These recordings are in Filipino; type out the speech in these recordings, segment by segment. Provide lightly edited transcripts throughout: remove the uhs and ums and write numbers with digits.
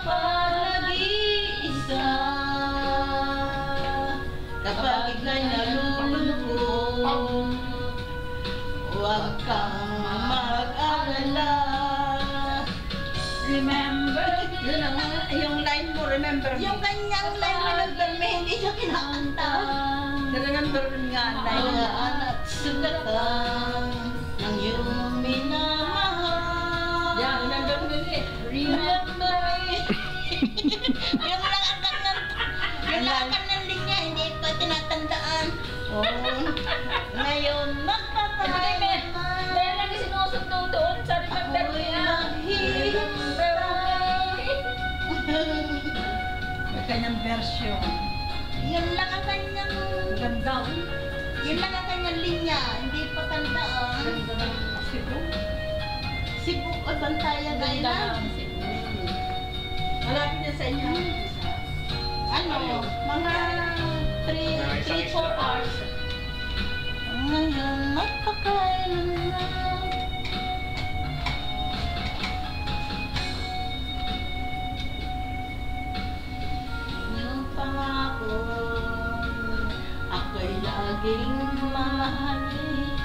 kapag nag-iisa, kapag ika'y nalulungkot, huwag kang mag-alala. Remember, yun ang yung line mo, remember me. Yung kanyang line, remember me, hindi siya kinakanta. Remember me nga ang line. Alaan at sugatan ng iyong minamahal. Yeah, remember me ulit. Remember me. Yung lang ang kanyang linya, hindi ko tinatandaan. Oh, ngayon magpapahal na. Dahil lagi sinusundo doon sa remember me na. Remember me. May kanyang version. Yun lang ang kanyang, Ganda. yun lang ang kanyang linya, hindi pa tandaan. Ganda ng Cebu. Cebu o Bantayan Ganda Island. ng Cebu. Malapit na sa inyo. Ano, mga 3-4 hours. Ngayon, magpakailan na. Yung pangako, ako'y laging mamahalin.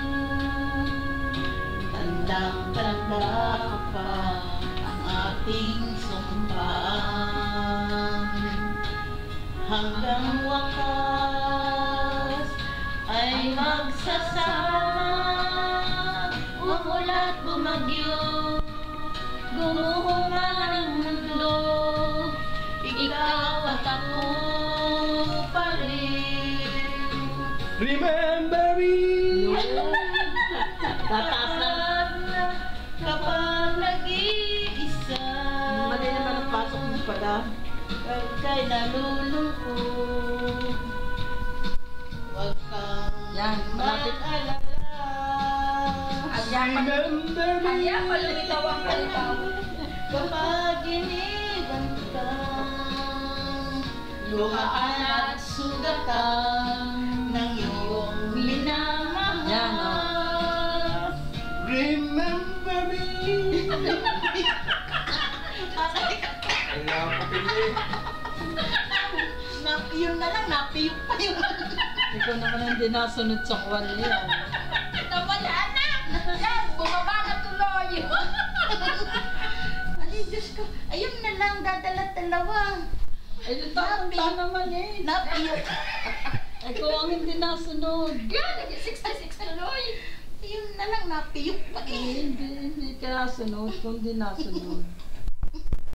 Tandang-tanda ko pa ang ating sumpaan. Hanggang wakas ay magsasama. Umula't bumagyo, gumuho man ang mundo, ikaw at ako pa rin. Remember me! Tataas na. Kapag nag-iisa, Mali naman ang pasok mo pala. pagka'y nalulungkot, huwag kang Yan, malapit. mag-alala. Remember me! Kaya pa lumitaw ang kalitaw. Kapag iniwan ka, luhaan at sugatan ng iyong minamahal. Yan, oh. Remember me! Alam ko pili. Yun na lang, napiyok pa yun. Ikaw naman hindi nasunod sa kwalya. Nawala na! Yan! Bumaba na tuloy! Ay, Diyos ko. Ayun na lang, dadala-dalawa. Ay, tanda naman eh. Napiyok. Ikaw ang hindi nasunod. Yan! Naging 66 tuloy! Ayun na lang, napiyok pa eh. Hindi ka nasunod kung hindi nasunod.